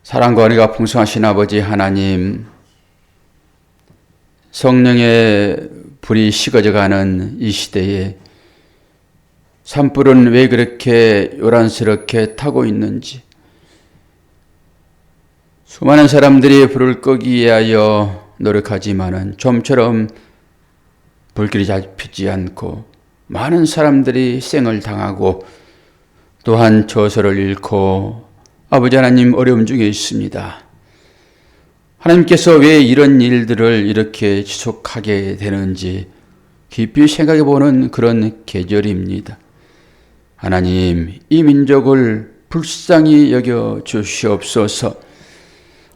사랑과 은혜가 풍성하신 아버지 하나님, 성령의 불이 식어져가는 이 시대에 산불은 왜 그렇게 요란스럽게 타고 있는지, 수많은 사람들이 불을 끄기 위하여 노력하지만은 좀처럼 불길이 잡히지 않고 많은 사람들이 희생을 당하고 또한 저서를 잃고 아버지 하나님 어려움 중에 있습니다. 하나님께서 왜 이런 일들을 이렇게 지속하게 되는지 깊이 생각해 보는 그런 계절입니다. 하나님, 이 민족을 불쌍히 여겨 주시옵소서.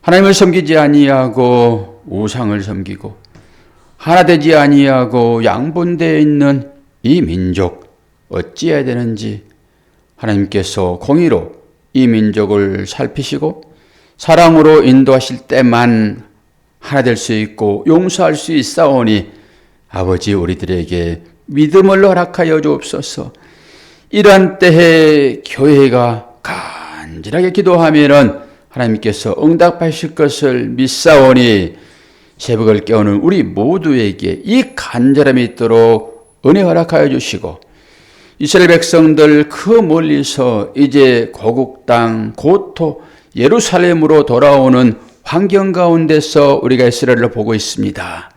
하나님을 섬기지 아니하고 우상을 섬기고 하나 되지 아니하고 양분되어 있는 이 민족 어찌해야 되는지 하나님께서 공의로 이 민족을 살피시고 사랑으로 인도하실 때만 하나 될 수 있고 용서할 수 있사오니 아버지 우리들에게 믿음을 허락하여 주옵소서. 이러한 때에 교회가 간절하게 기도하면은 하나님께서 응답하실 것을 믿사오니 새벽을 깨우는 우리 모두에게 이 간절함이 있도록 은혜 허락하여 주시고 이스라엘 백성들 그 멀리서 이제 고국 땅 고토 예루살렘으로 돌아오는 환경 가운데서 우리가 이스라엘을 보고 있습니다.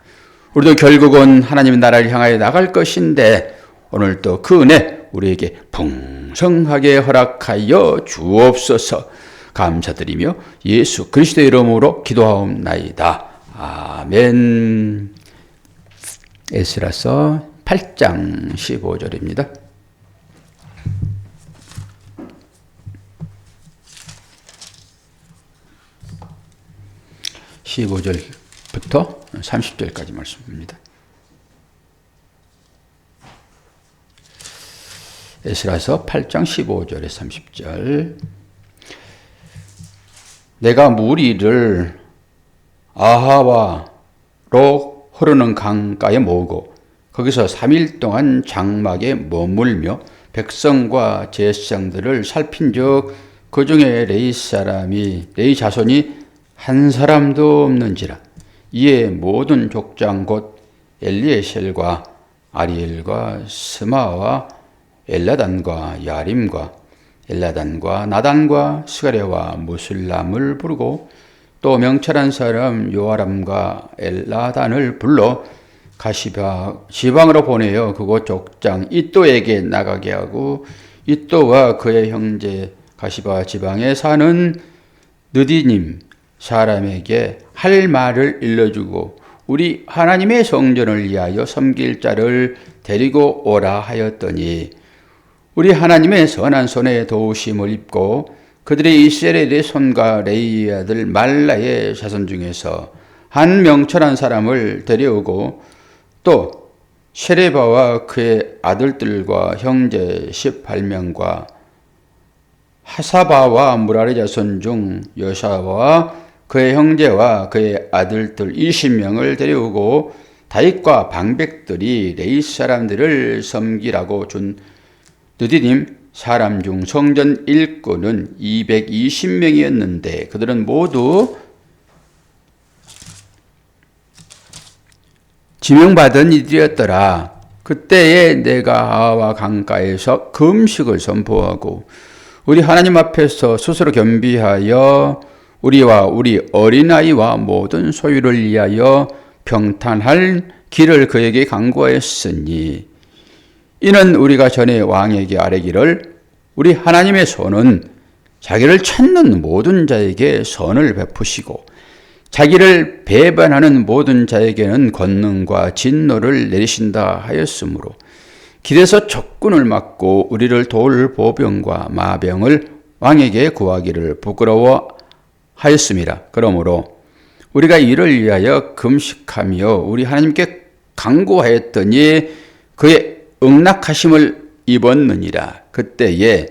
우리도 결국은 하나님의 나라를 향하여 나갈 것인데 오늘도 그 은혜 우리에게 풍성하게 허락하여 주옵소서. 감사드리며 예수 그리스도의 이름으로 기도하옵나이다. 아멘. 에스라서 8장 15절입니다. (15절부터) 30절까지 말씀입니다. 에스라서 8장 15절에 30절. 내가 무리를 아하와로 흐르는 강가에 모으고 거기서 3일 동안 장막에 머물며 백성과 제사장들을 살핀즉 그 중에 레위 자손이 한 사람도 없는지라. 이에 모든 족장 곧 엘리에셀과 아리엘과 스마와 엘라단과 야림과 엘라단과 나단과 스가랴와 무슬람을 부르고 또 명철한 사람 요아람과 엘라단을 불러 가시바 지방으로 보내어 그곳 족장 이또에게 나가게 하고 이또와 그의 형제 가시바 지방에 사는 느디님 사람에게 할 말을 일러주고 우리 하나님의 성전을 위하여 섬길 자를 데리고 오라 하였더니 우리 하나님의 선한 손에 도우심을 입고 그들이 이스라엘의 손과 레위의 아들 말라의 자손 중에서 한 명철한 사람을 데려오고 또 셰레바와 그의 아들들과 형제 18명과 하사바와 무라리 자손 중 여샤와 그의 형제와 그의 아들들 20명을 데려오고 다윗과 방백들이 레위 사람들을 섬기라고 준 느디님 사람 중 성전 일꾼은 220명이었는데 그들은 모두 지명받은 이들이었더라. 그때에 내가 아하와 강가에서 금식을 선포하고 우리 하나님 앞에서 스스로 겸비하여 우리와 우리 어린아이와 모든 소유를 위하여 평탄할 길을 그에게 강구하였으니 이는 우리가 전에 왕에게 아뢰기를 우리 하나님의 손은 자기를 찾는 모든 자에게 선을 베푸시고 자기를 배반하는 모든 자에게는 권능과 진노를 내리신다 하였으므로 길에서 적군을 막고 우리를 도울 보병과 마병을 왕에게 구하기를 부끄러워하였습니다. 그러므로 우리가 이를 위하여 금식하며 우리 하나님께 간구하였더니 그의 응낙하심을 입었느니라. 그때에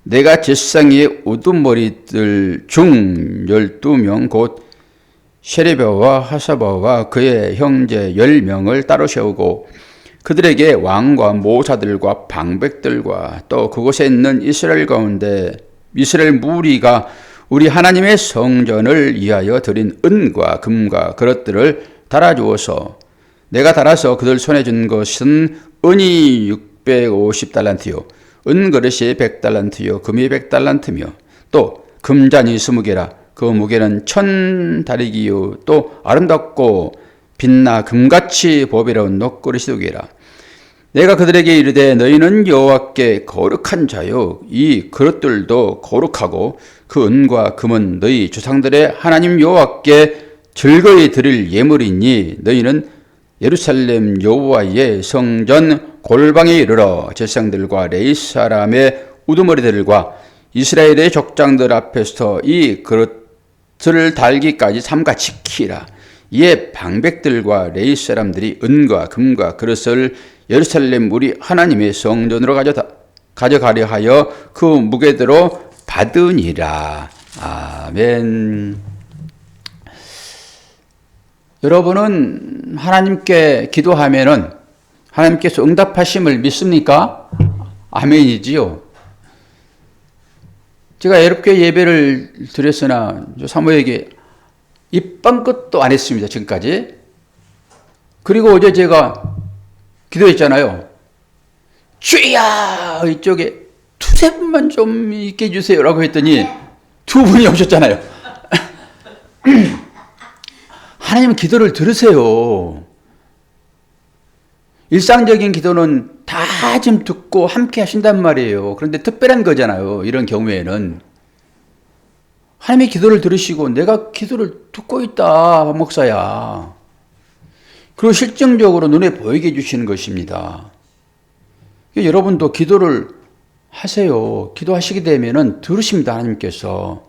내가 제사장의 우두머리들 중 12명 곧 셰레바와 하사바와 그의 형제 10명을 따로 세우고 그들에게 왕과 모사들과 방백들과 또 그곳에 있는 이스라엘 가운데 이스라엘 무리가 우리 하나님의 성전을 위하여 드린 은과 금과 그릇들을 달아주어서 내가 달아서 그들 손에 준 것은 은이 650달란트요 은그릇이 100달란트요 금이 100달란트며 또 금잔이 20개라 그 무게는 1000다리기요 또 아름답고 빛나 금같이 보배로운 녹그릇이 2개라. 내가 그들에게 이르되 너희는 여호와께 거룩한 자요 이 그릇들도 거룩하고 그 은과 금은 너희 조상들의 하나님 여호와께 즐거이 드릴 예물이니 너희는 예루살렘 여호와의 성전 골방에 이르러 제사장들과 레위 사람의 우두머리들과 이스라엘의 족장들 앞에서 이 그릇을 달기까지 삼가 지키라. 이에 방백들과 레위 사람들이 은과 금과 그릇을 예루살렘 우리 하나님의 성전으로 가져가려 하여 그 무게대로 받으니라. 아멘. 여러분은 하나님께 기도하면은 하나님께서 응답하심을 믿습니까? 아멘이지요. 제가 애롭게 예배를 드렸으나 사모에게 입방 끝도 안 했습니다. 지금까지. 그리고 어제 제가 기도했잖아요. 주야 이쪽에 두세 분만 좀 있게 해주세요 라고 했더니 두 분이 오셨잖아요. 하나님은 기도를 들으세요. 일상적인 기도는 다 좀 듣고 함께 하신단 말이에요. 그런데 특별한 거잖아요. 이런 경우에는 하나님의 기도를 들으시고 내가 기도를 듣고 있다 목사야. 그리고 실증적으로 눈에 보이게 해주시는 것입니다. 여러분도 기도를 하세요. 기도하시게 되면은 들으십니다. 하나님께서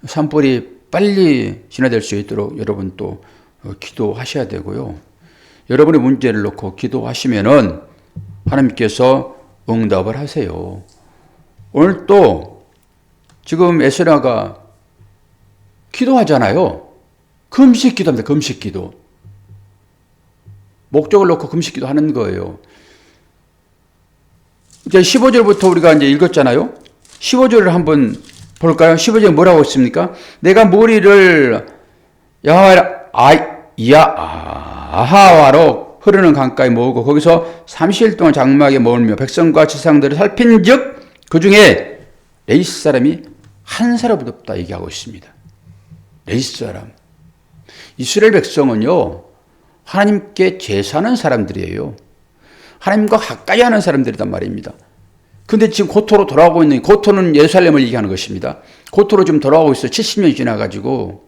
산불이 빨리 진화될 수 있도록 여러분 또 기도하셔야 되고요. 여러분의 문제를 놓고 기도하시면은 하나님께서 응답을 하세요. 오늘 또 지금 에스라가 기도하잖아요. 금식 기도합니다. 금식 기도. 목적을 놓고 금식 기도 하는 거예요. 이제 15절부터 우리가 이제 읽었잖아요. 15절을 한번 볼까요? 15절에 뭐라고 했습니까? 내가 머리를 아하와로 흐르는 강가에 모으고 거기서 30일 동안 장막에 머물며 백성과 지상들을 살핀 즉 그 중에 레위 사람이 한 사람도 없다 얘기하고 있습니다. 레위 사람. 이스라엘 백성은요 하나님께 제사하는 사람들이에요. 하나님과 가까이 하는 사람들이란 말입니다. 근데 지금 고토로 돌아오고 있는, 고토는 예루살렘을 얘기하는 것입니다. 고토로 지금 돌아오고 있어요. 70년이 지나가지고.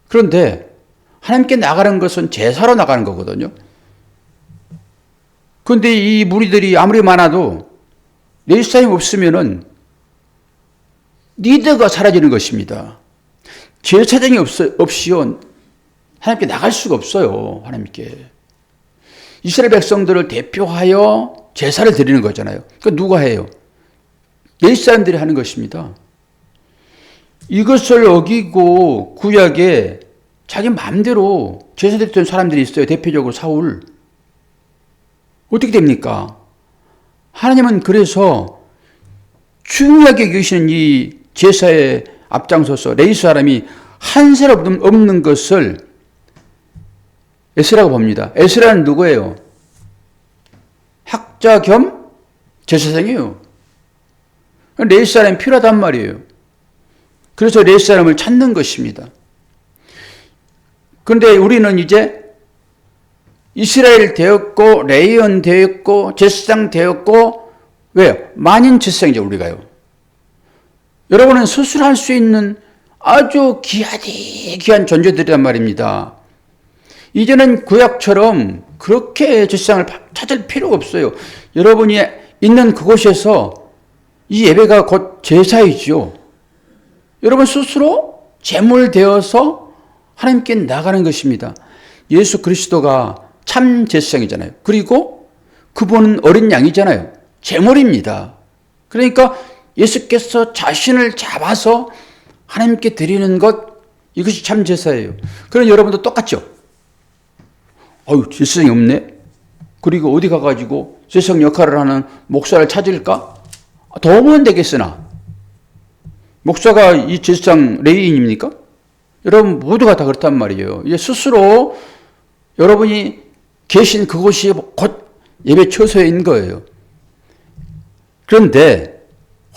그런데 하나님께 나가는 것은 제사로 나가는 거거든요. 그런데 이 무리들이 아무리 많아도 레위 사람이 없으면은 리더가 사라지는 것입니다. 제사장이 없이요 하나님께 나갈 수가 없어요. 하나님께. 이스라엘 백성들을 대표하여 제사를 드리는 거잖아요. 그러니까 누가 해요? 레위 사람들이 하는 것입니다. 이것을 어기고 구약에 자기 마음대로 제사 드렸던 사람들이 있어요. 대표적으로 사울. 어떻게 됩니까? 하나님은 그래서 중요하게 여기시는 이 제사에 앞장서서 레위 사람이 한 사람 없는 것을 에스라가 봅니다. 에스라는 누구예요? 학자 겸 제사장이에요. 레위 사람이 필요하단 말이에요. 그래서 레위 사람을 찾는 것입니다. 그런데 우리는 이제 이스라엘 되었고 레위원 되었고 제사장 되었고 왜요? 만인 제사장이죠 우리가요. 여러분은 스스로 할 수 있는 아주 귀한 존재들이란 말입니다. 이제는 구약처럼 그렇게 제사장을 찾을 필요가 없어요. 여러분이 있는 그곳에서 이 예배가 곧 제사이지요. 여러분 스스로 제물되어서 하나님께 나가는 것입니다. 예수 그리스도가 참 제사장이잖아요. 그리고 그분은 어린 양이잖아요. 제물입니다. 그러니까 예수께서 자신을 잡아서 하나님께 드리는 것, 이것이 참 제사예요. 그럼 여러분도 똑같죠? 제사장이 없네? 그리고 어디 가가지고 제사장 역할을 하는 목사를 찾을까? 더 오면 되겠으나 목사가 이 제사장 레위인입니까? 여러분 모두가 다 그렇단 말이에요. 이제 스스로 여러분이 계신 그곳이 곧 예배 처소인 거예요. 그런데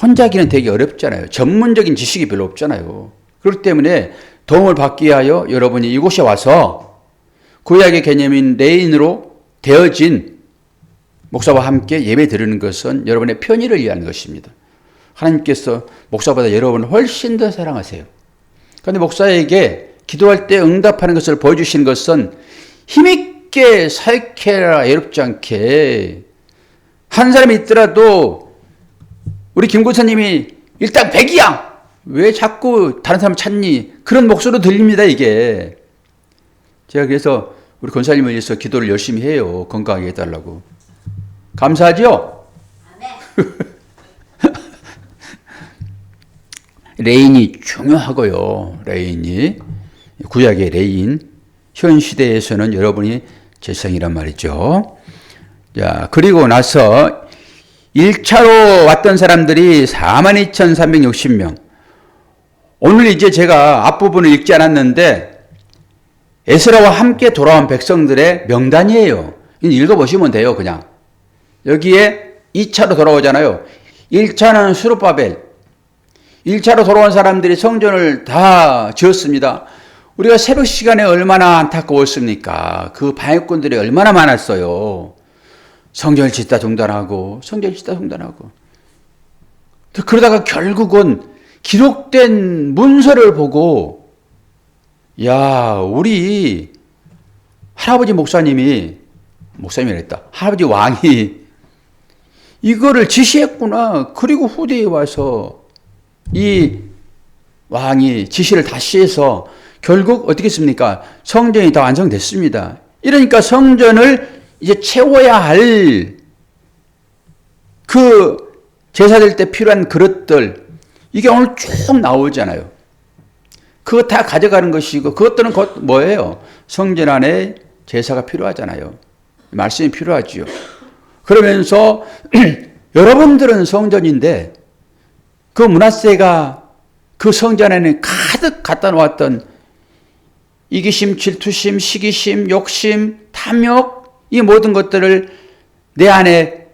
혼자 하기는 되게 어렵잖아요. 전문적인 지식이 별로 없잖아요. 그렇기 때문에 도움을 받기 위하여 여러분이 이곳에 와서 구약의 개념인 레인으로 되어진 목사와 함께 예배 드리는 것은 여러분의 편의를 위한 것입니다. 하나님께서 목사보다 여러분을 훨씬 더 사랑하세요. 그런데 목사에게 기도할 때 응답하는 것을 보여주시는 것은 힘있게 사역해라 외롭지 않게 한 사람이 있더라도 우리 김 권사님이 일단 100이야 왜 자꾸 다른 사람 찾니 그런 목소리로 들립니다. 이게 제가 그래서 우리 권사님을 위해서 기도를 열심히 해요. 건강하게 해달라고. 감사하죠? 레인이 중요하고요. 레인이 구약의 레인 현 시대에서는 여러분이 제사장이란 말이죠. 자, 그리고 나서 1차로 왔던 사람들이 42,360명. 오늘 이제 제가 앞부분을 읽지 않았는데 에스라와 함께 돌아온 백성들의 명단이에요. 읽어보시면 돼요. 그냥 여기에 2차로 돌아오잖아요. 1차는 스룹바벨 1차로 돌아온 사람들이 성전을 다 지었습니다. 우리가 새벽 시간에 얼마나 안타까웠습니까? 그 방해꾼들이 얼마나 많았어요. 성전을 짓다 중단하고 성전을 짓다 중단하고 그러다가 결국은 기록된 문서를 보고 야 우리 할아버지 목사님이랬다. 할아버지 왕이 이거를 지시했구나. 그리고 후대에 와서 이 왕이 지시를 다시 해서 결국 어떻게 했습니까? 성전이 다 완성됐습니다. 이러니까 성전을 이제 채워야 할 그 제사 드릴 때 필요한 그릇들 이게 오늘 쭉 나오잖아요. 그거 다 가져가는 것이고 그것들은 곧 뭐예요? 성전 안에 제사가 필요하잖아요. 말씀이 필요하지요. 그러면서 여러분들은 성전인데 그 므낫세가 그 성전 안에 가득 갖다 놓았던 이기심, 질투심, 시기심, 욕심, 탐욕 이 모든 것들을 내 안에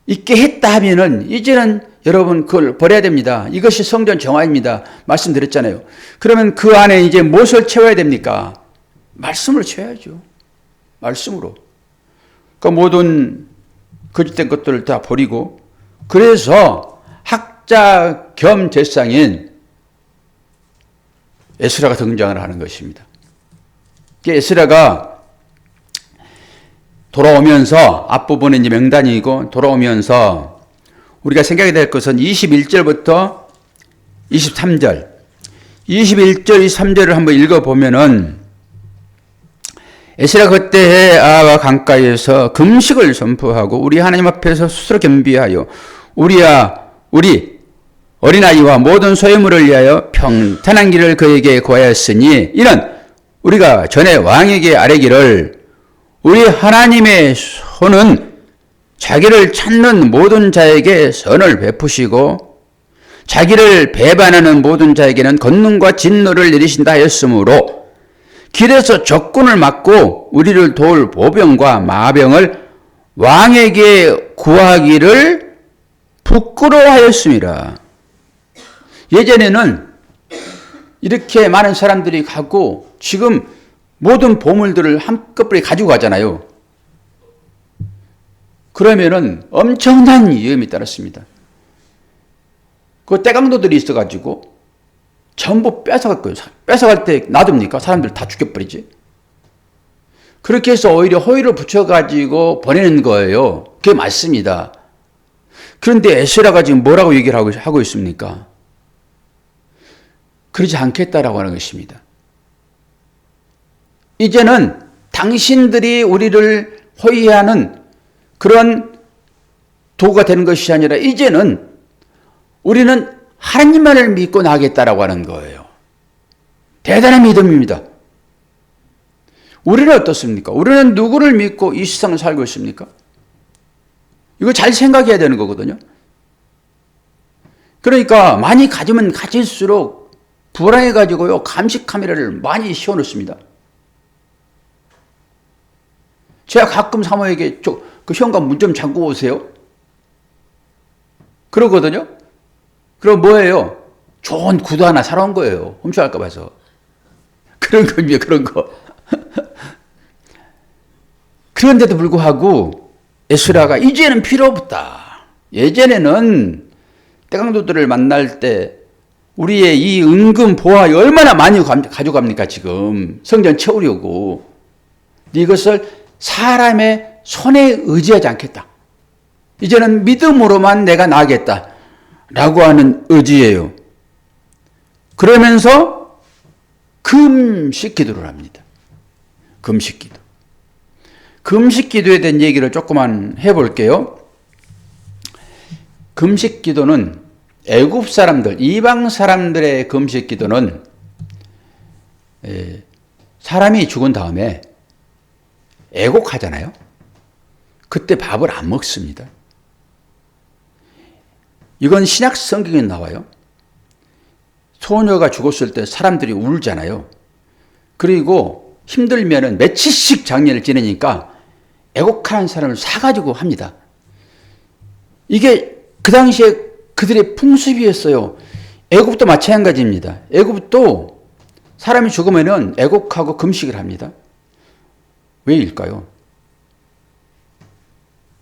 있게 했다 하면은 이제는 여러분 그걸 버려야 됩니다. 이것이 성전 정화입니다. 말씀드렸잖아요. 그러면 그 안에 이제 무엇을 채워야 됩니까? 말씀을 채워야죠. 말씀으로. 그 모든 거짓된 것들을 다 버리고 그래서 학자 겸 제사장인 에스라가 등장을 하는 것입니다. 에스라가 돌아오면서 앞부분은 이제 명단이고 돌아오면서 우리가 생각해야 될 것은 21절부터 23절 21절 23절을 한번 읽어보면은 에스라 그때에 아와 강가에서 금식을 선포하고 우리 하나님 앞에서 스스로 겸비하여 우리 어린아이와 모든 소유물을 위하여 평탄한 길을 그에게 구하였으니 이는 우리가 전에 왕에게 아뢰기를 우리 하나님의 손은 자기를 찾는 모든 자에게 선을 베푸시고 자기를 배반하는 모든 자에게는 권능과 진노를 내리신다 하였으므로 길에서 적군을 막고 우리를 도울 보병과 마병을 왕에게 구하기를 부끄러워하였습니다. 예전에는 이렇게 많은 사람들이 가고 지금 모든 보물들을 한꺼번에 가지고 가잖아요. 그러면은 엄청난 위험이 따랐습니다. 그 떼강도들이 있어가지고 전부 뺏어갈 거예요. 뺏어갈 때 놔둡니까? 사람들 다 죽여버리지. 그렇게 해서 오히려 호의를 붙여가지고 보내는 거예요. 그게 맞습니다. 그런데 에스라가 지금 뭐라고 얘기를 하고 있습니까? 그러지 않겠다라고 하는 것입니다. 이제는 당신들이 우리를 호위하는 그런 도구가 되는 것이 아니라 이제는 우리는 하나님만을 믿고 나가겠다라고 하는 거예요. 대단한 믿음입니다. 우리는 어떻습니까? 우리는 누구를 믿고 이 세상을 살고 있습니까? 이거 잘 생각해야 되는 거거든요. 그러니까 많이 가지면 가질수록 불안해가지고요, 감시 카메라를 많이 씌워놓습니다. 제가 가끔 사모에게 그 현관 문 좀 잠그고 오세요. 그러거든요. 그럼 뭐예요? 좋은 구두 하나 사러 온 거예요. 훔쳐갈까 봐서. 그런 겁니다, 그런 거. 그런데도 불구하고 에스라가 이제는 필요 없다. 예전에는 떼강도들을 만날 때 우리의 이 은금 보화 얼마나 많이 가져갑니까 지금. 성전 채우려고. 이것을 사람의 손에 의지하지 않겠다. 이제는 믿음으로만 내가 나가겠다 라고 하는 의지예요. 그러면서 금식 기도를 합니다. 금식 기도. 금식 기도에 대한 얘기를 조금만 해볼게요. 금식 기도는 애굽 사람들, 이방 사람들의 금식 기도는 사람이 죽은 다음에 애곡하잖아요. 그때 밥을 안 먹습니다. 이건 신약 성경에 나와요. 소녀가 죽었을 때 사람들이 울잖아요. 그리고 힘들면은 며칠씩 장례를 지내니까 애곡하는 사람을 사가지고 합니다. 이게 그 당시에 그들의 풍습이었어요. 애굽도 마찬가지입니다. 애굽도 사람이 죽으면은 애곡하고 금식을 합니다. 왜일까요?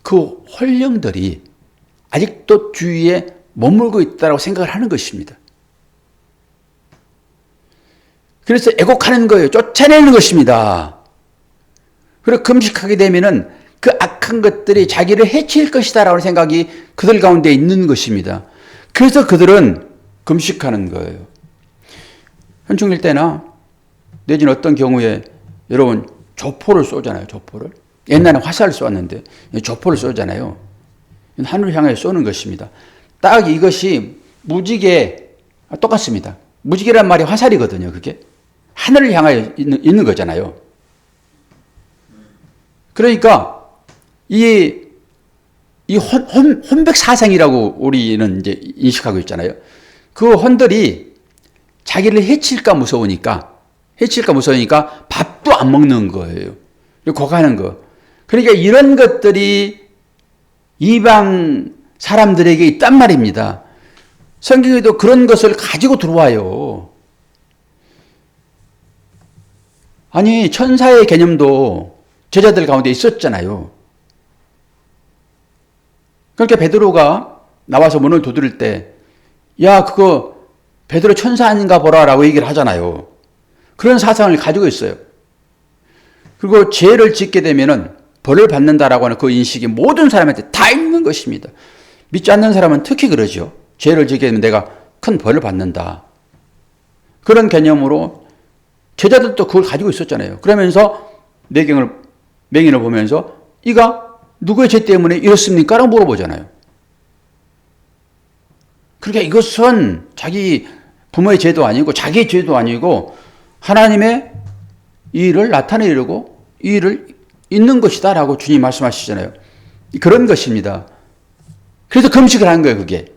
그 혼령들이 아직도 주위에 머물고 있다고 생각을 하는 것입니다. 그래서 애곡하는 거예요. 쫓아내는 것입니다. 그리고 금식하게 되면은 그 악한 것들이 자기를 해칠 것이다라는 생각이 그들 가운데 있는 것입니다. 그래서 그들은 금식하는 거예요. 현충일 때나 내지는 어떤 경우에 여러분 조포를 쏘잖아요. 조포를. 옛날에 화살을 쏘았는데 조포를 쏘잖아요. 하늘을 향해 쏘는 것입니다. 딱 이것이 무지개 똑같습니다. 무지개란 말이 화살이거든요. 그게 하늘을 향해 있는 거잖아요. 그러니까 이 혼백사상이라고 우리는 이제 인식하고 있잖아요. 그 혼들이 자기를 해칠까 무서우니까 밥도 안 먹는 거예요. 그리고 고가는 거. 그러니까 이런 것들이 이방 사람들에게 있단 말입니다. 성경에도 그런 것을 가지고 들어와요. 아니, 천사의 개념도 제자들 가운데 있었잖아요. 그러니까 베드로가 나와서 문을 두드릴 때, 야, 그거 베드로 천사 아닌가 보라라고 얘기를 하잖아요. 그런 사상을 가지고 있어요. 그리고 죄를 짓게 되면은 벌을 받는다라고 하는 그 인식이 모든 사람한테 다 있는 것입니다. 믿지 않는 사람은 특히 그러죠. 죄를 짓게 되면 내가 큰 벌을 받는다. 그런 개념으로 제자들도 그걸 가지고 있었잖아요. 그러면서 맹인을 보면서 이가 누구의 죄 때문에 이렇습니까? 라고 물어보잖아요. 그러니까 이것은 자기 부모의 죄도 아니고 자기의 죄도 아니고 하나님의 일을 나타내려고 이 일을 있는 것이다 라고 주님 말씀하시잖아요. 그런 것입니다. 그래서 금식을 한 거예요, 그게.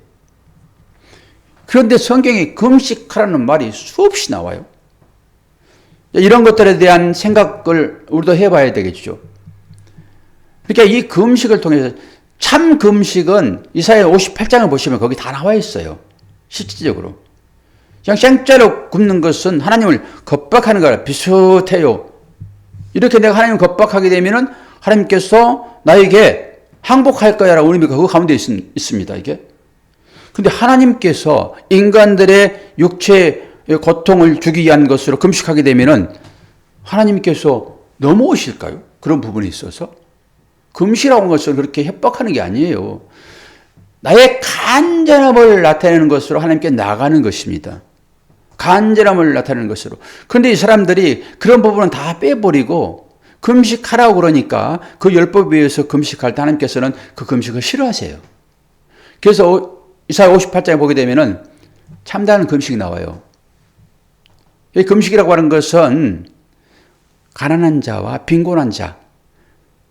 그런데 성경에 금식하라는 말이 수없이 나와요. 이런 것들에 대한 생각을 우리도 해봐야 되겠죠. 그러니까 이 금식을 통해서 참 금식은 이사야 58장을 보시면 거기 다 나와 있어요. 실질적으로. 그냥 생짜로 굶는 것은 하나님을 겁박하는 거랑 비슷해요. 이렇게 내가 하나님을 겁박하게 되면은 하나님께서 나에게 항복할 거야 라고 의미가 그 가운데 있습니다, 이게. 근데 하나님께서 인간들의 육체의 고통을 주기 위한 것으로 금식하게 되면은 하나님께서 넘어오실까요? 그런 부분이 있어서. 금식이라고 하는 것을 그렇게 협박하는 게 아니에요. 나의 간절함을 나타내는 것으로 하나님께 나가는 것입니다. 간절함을 나타내는 것으로. 그런데 이 사람들이 그런 부분은 다 빼버리고 금식하라고 그러니까 그 율법에 의해서 금식할 때 하나님께서는 그 금식을 싫어하세요. 그래서 이사야 58장에 보게 되면은 참다운 금식이 나와요. 이 금식이라고 하는 것은 가난한 자와 빈곤한 자,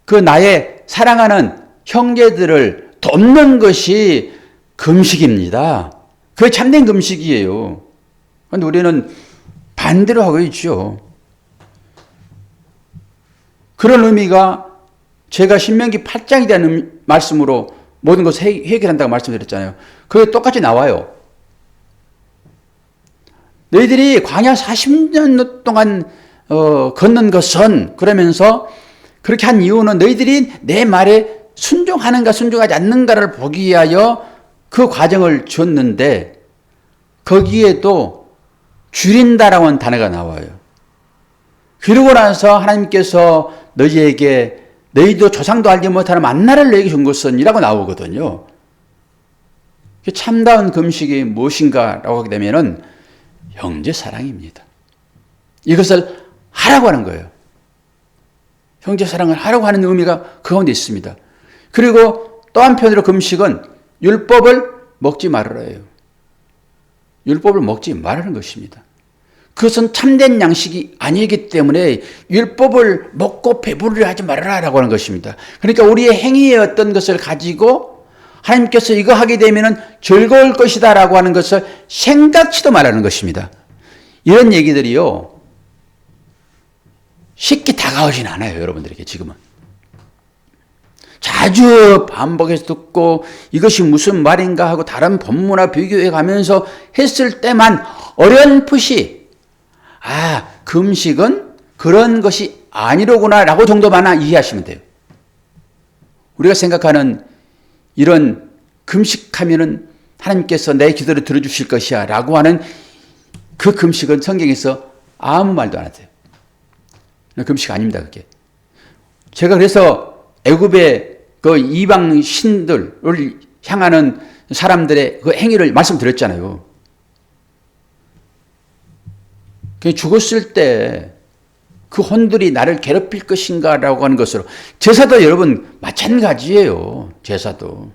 그 나의 사랑하는 형제들을 돕는 것이 금식입니다. 그게 참된 금식이에요. 그런데 우리는 반대로 하고 있죠. 그런 의미가 제가 신명기 8장에 대한 말씀으로 모든 것을 해결한다고 말씀드렸잖아요. 그게 똑같이 나와요. 너희들이 광야 40년 동안 걷는 것은, 그러면서 그렇게 한 이유는 너희들이 내 말에 순종하는가 순종하지 않는가를 보기 위하여 그 과정을 줬는데, 거기에도 줄인다라고 하는 단어가 나와요. 그러고 나서 하나님께서 너희에게 너희도 조상도 알지 못하는 만나를 너희에게 준 것은 이라고 나오거든요. 참다운 금식이 무엇인가라고 하게 되면은 형제 사랑입니다. 이것을 하라고 하는 거예요. 형제 사랑을 하라고 하는 의미가 그 가운데 있습니다. 그리고 또 한편으로 금식은 율법을 먹지 말으라예요. 율법을 먹지 말라는 것입니다. 그것은 참된 양식이 아니기 때문에 율법을 먹고 배부르려 하지 말아라라고 하는 것입니다. 그러니까 우리의 행위의 어떤 것을 가지고 하나님께서 이거 하게 되면 즐거울 것이다라고 하는 것을 생각지도 말하는 것입니다. 이런 얘기들이요, 쉽게 다가오진 않아요, 여러분들에게 지금은. 자주 반복해서 듣고 이것이 무슨 말인가 하고 다른 본문과 비교해 가면서 했을 때만 어렴풋이 금식은 그런 것이 아니로구나 라고 정도만 이해하시면 돼요. 우리가 생각하는 이런 금식하면은 하나님께서 내 기도를 들어주실 것이야 라고 하는 그 금식은 성경에서 아무 말도 안 하세요. 금식 아닙니다, 그게. 제가 그래서 애굽의 그 이방 신들을 향하는 사람들의 그 행위를 말씀드렸잖아요. 죽었을 때 그 혼들이 나를 괴롭힐 것인가 라고 하는 것으로, 제사도 여러분 마찬가지예요. 제사도.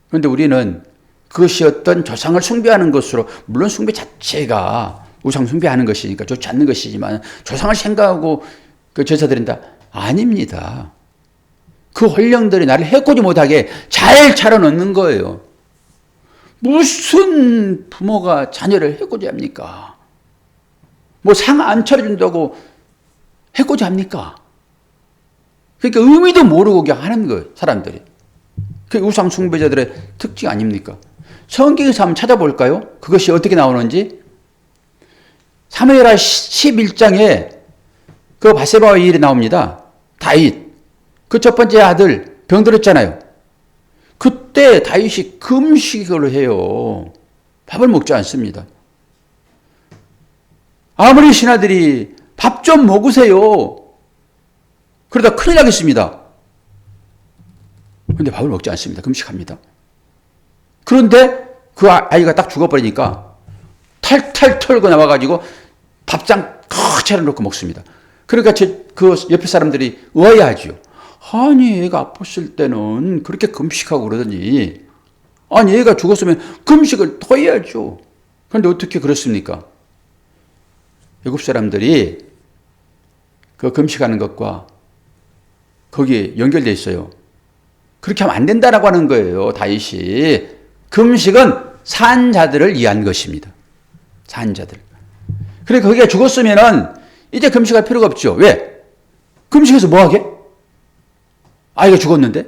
그런데 우리는 그것이 어떤 조상을 숭배하는 것으로, 물론 숭배 자체가 우상 숭배하는 것이니까 좋지 않는 것이지만 조상을 생각하고 그 제사 드린다? 아닙니다. 그 혼령들이 나를 해코지 못하게 잘 차려놓는 거예요. 무슨 부모가 자녀를 해코지 합니까? 뭐 상 안 차려준다고 해코지 합니까? 그러니까 의미도 모르고 그냥 하는 거예요, 사람들이. 그게 우상 숭배자들의 특징 아닙니까? 성경에서 한번 찾아볼까요? 그것이 어떻게 나오는지. 사무엘하 11장에 그 바세바의 일이 나옵니다. 다윗. 그 첫 번째 아들 병들었잖아요. 그때 다윗이 금식을 해요. 밥을 먹지 않습니다. 아무리 신하들이 밥 좀 먹으세요. 그러다 큰일 나겠습니다. 그런데 밥을 먹지 않습니다. 금식합니다. 그런데 그 아이가 딱 죽어버리니까 탈탈 털고 나와가지고 밥상 칵 차려놓고 먹습니다. 그러니까 그 옆에 사람들이 의아해하죠. 아니 애가 아팠을 때는 그렇게 금식하고 그러더니 아니 애가 죽었으면 금식을 더 해야죠. 그런데 어떻게 그렇습니까? 외국 사람들이 그 금식하는 것과 거기에 연결되어 있어요. 그렇게 하면 안 된다라고 하는 거예요. 다윗이. 금식은 산자들을 위한 것입니다. 산자들. 그래 거기가 죽었으면은 이제 금식할 필요가 없죠. 왜? 금식해서 뭐 하게? 아이가 죽었는데?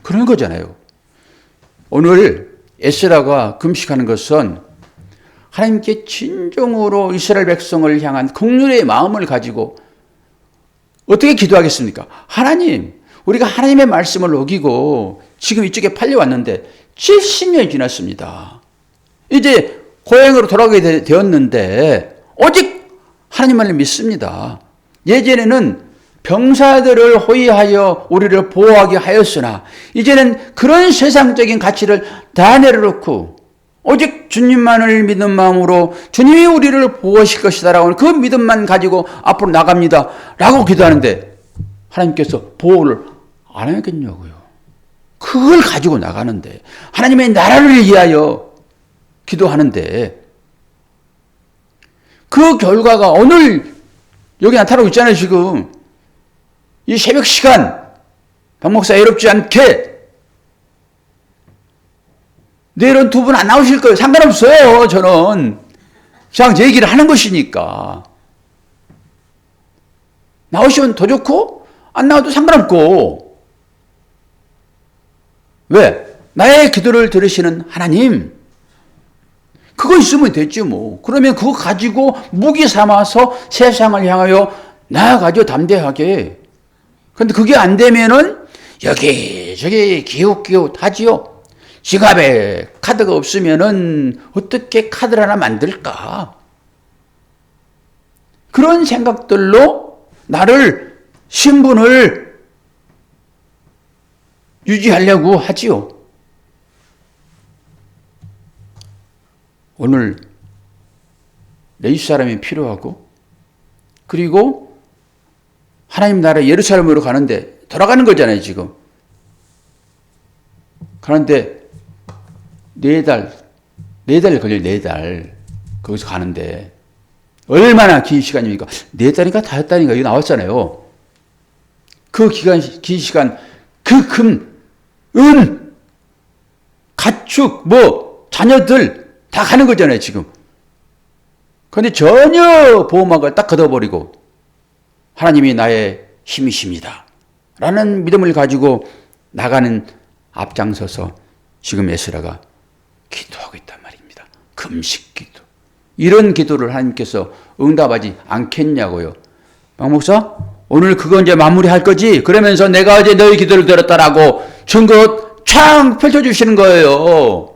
그런 거잖아요. 오늘 에스라가 금식하는 것은 하나님께 진정으로 이스라엘 백성을 향한 긍휼의 마음을 가지고 어떻게 기도하겠습니까? 하나님, 우리가 하나님의 말씀을 어기고 지금 이쪽에 팔려왔는데 70년이 지났습니다. 이제 고향으로 돌아가게 되었는데 오직 하나님만을 믿습니다. 예전에는 병사들을 호위하여 우리를 보호하게 하였으나 이제는 그런 세상적인 가치를 다 내려놓고 오직 주님만을 믿는 마음으로 주님이 우리를 보호하실 것이다라고 그 믿음만 가지고 앞으로 나갑니다 라고 기도하는데 하나님께서 보호를 안 하겠냐고요. 그걸 가지고 나가는데 하나님의 나라를 위하여 기도하는데 그 결과가 오늘 여기 나타나고 있잖아요. 지금 이 새벽 시간 박 목사 애롭지 않게 내일은 두 분 안 나오실 거예요. 상관없어요. 저는 그냥 제 얘기를 하는 것이니까. 나오시면 더 좋고 안 나와도 상관없고. 왜? 나의 기도를 들으시는 하나님. 그거 있으면 됐지 뭐. 그러면 그거 가지고 무기 삼아서 세상을 향하여 나아가죠. 담대하게. 그런데 그게 안 되면은 여기저기 기웃기웃하지요. 지갑에 카드가 없으면은 어떻게 카드를 하나 만들까? 그런 생각들로 나를 신분을 유지하려고 하지요. 오늘 레위 사람이 필요하고 그리고 하나님 나라 예루살렘으로 가는데 돌아가는 거잖아요. 지금 가는데 4달 걸려요. 4달 거기서 가는데 얼마나 긴 시간입니까? 4달인가 5달인가 이거 나왔잖아요. 그 긴 시간 그 금, 은, 가축, 자녀들 다 가는 거잖아요, 지금. 그런데 전혀 보호막을 딱 걷어버리고 하나님이 나의 힘이십니다. 라는 믿음을 가지고 나가는 앞장서서 지금 에스라가 기도하고 있단 말입니다. 금식 기도. 이런 기도를 하나님께서 응답하지 않겠냐고요. 박 목사, 오늘 그거 이제 마무리할 거지? 그러면서 내가 어제 너희 기도를 들었다라고 증거 촥 펼쳐주시는 거예요.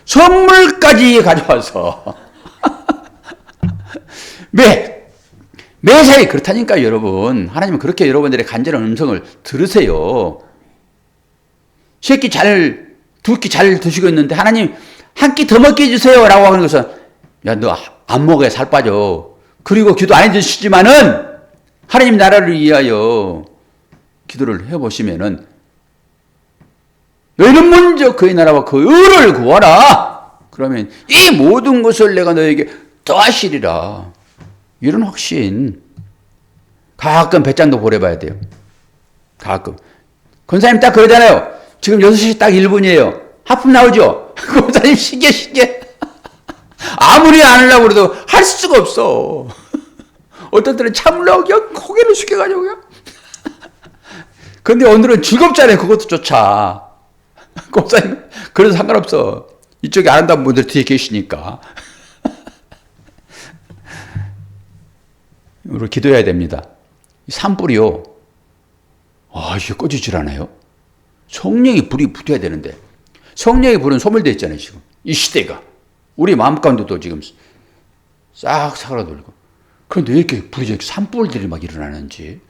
선물까지 가져와서. 매사에 그렇다니까요, 여러분. 하나님은 그렇게 여러분들의 간절한 음성을 들으세요. 새끼 두 끼 잘 드시고 있는데 하나님 한 끼 더 먹게 해주세요 라고 하는 것은 야, 너 안 먹어야 살 빠져. 그리고 기도 안 해주시지만은 하나님 나라를 위하여 기도를 해보시면은 너희는 먼저 그의 나라와 그 의를 구하라. 그러면 이 모든 것을 내가 너에게 더하시리라. 이런 확신. 가끔 배짱도 보내봐야 돼요. 가끔. 권사님 딱 그러잖아요. 지금 6시 딱 1분이에요. 하품 나오죠? 권사님 시계. 아무리 안 하려고 그래도 할 수가 없어. 어떤 때는 참으려고 그냥 고개를 숙여가지고 그냥. 근데 오늘은 즐겁잖아요. 그것도 조차. 권사님, 그래도 상관없어. 이쪽에 아름다운 분들 뒤에 계시니까. 우리 기도해야 됩니다. 산불이요. 이게 꺼지질 않아요. 성령의 불이 붙어야 되는데. 성령의 불은 소멸되어 있잖아요, 지금. 이 시대가. 우리 마음 가운데도 지금 싹 사그라들고. 그런데 왜 이렇게 불이 이렇게 산불들이 막 일어나는지.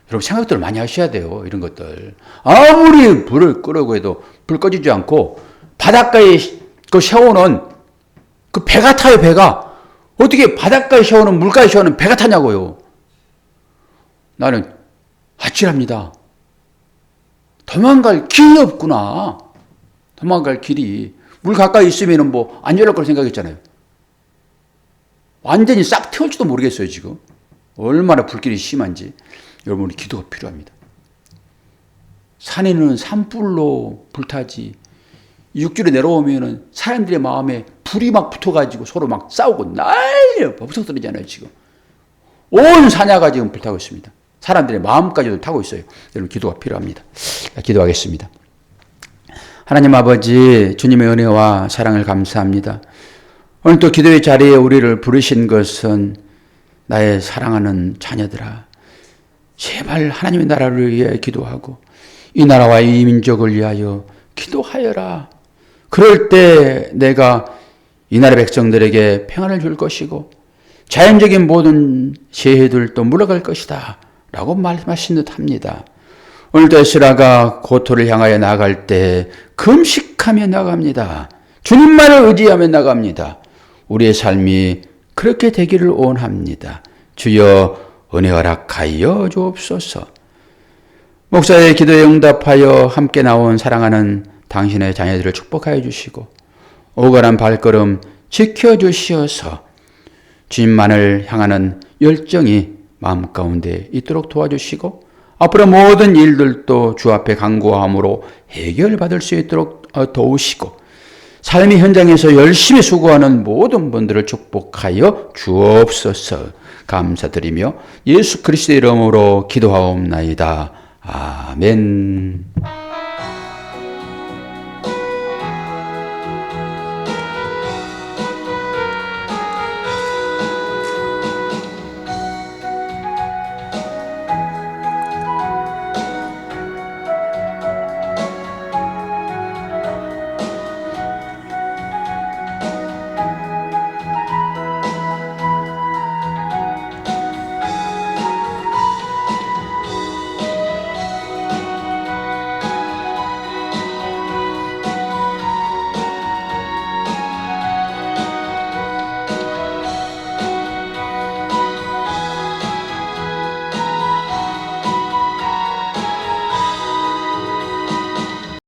여러분 생각들을 많이 하셔야 돼요. 이런 것들. 아무리 불을 끄려고 해도 불 꺼지지 않고 바닷가에 그 샤워는 그 배가 타요, 배가. 어떻게 바닷가에 샤워는 물가에 샤워는 배가 타냐고요. 나는 아찔합니다. 도망갈 길이 없구나. 도망갈 길이. 물 가까이 있으면 안 열릴 걸 생각했잖아요. 완전히 싹 태울지도 모르겠어요, 지금. 얼마나 불길이 심한지. 여러분, 우리 기도가 필요합니다. 산에는 산불로 불타지. 육지로 내려오면은 사람들의 마음에 불이 막 붙어가지고 서로 막 싸우고 난리야. 법석들이잖아요, 지금. 온 산야가 지금 불타고 있습니다. 사람들의 마음까지도 타고 있어요. 여러분, 기도가 필요합니다. 기도하겠습니다. 하나님 아버지, 주님의 은혜와 사랑을 감사합니다. 오늘 또 기도의 자리에 우리를 부르신 것은 나의 사랑하는 자녀들아, 제발 하나님의 나라를 위해 기도하고 이 나라와 이 민족을 위하여 기도하여라. 그럴 때 내가 이 나라 백성들에게 평안을 줄 것이고 자연적인 모든 재해들도 물러갈 것이다 라고 말씀하신 듯 합니다. 오늘도 에스라가 고토를 향하여 나갈 때 금식하며 나갑니다. 주님만을 의지하며 나갑니다. 우리의 삶이 그렇게 되기를 원합니다. 주여 은혜 허락하여 주옵소서. 목사의 기도에 응답하여 함께 나온 사랑하는 당신의 자녀들을 축복하여 주시고 오가란 발걸음 지켜주시어서 주님만을 향하는 열정이 마음 가운데 있도록 도와주시고 앞으로 모든 일들도 주 앞에 간구함으로 해결받을 수 있도록 도우시고 삶의 현장에서 열심히 수고하는 모든 분들을 축복하여 주옵소서. 감사드리며 예수 그리스도의 이름으로 기도하옵나이다. 아멘.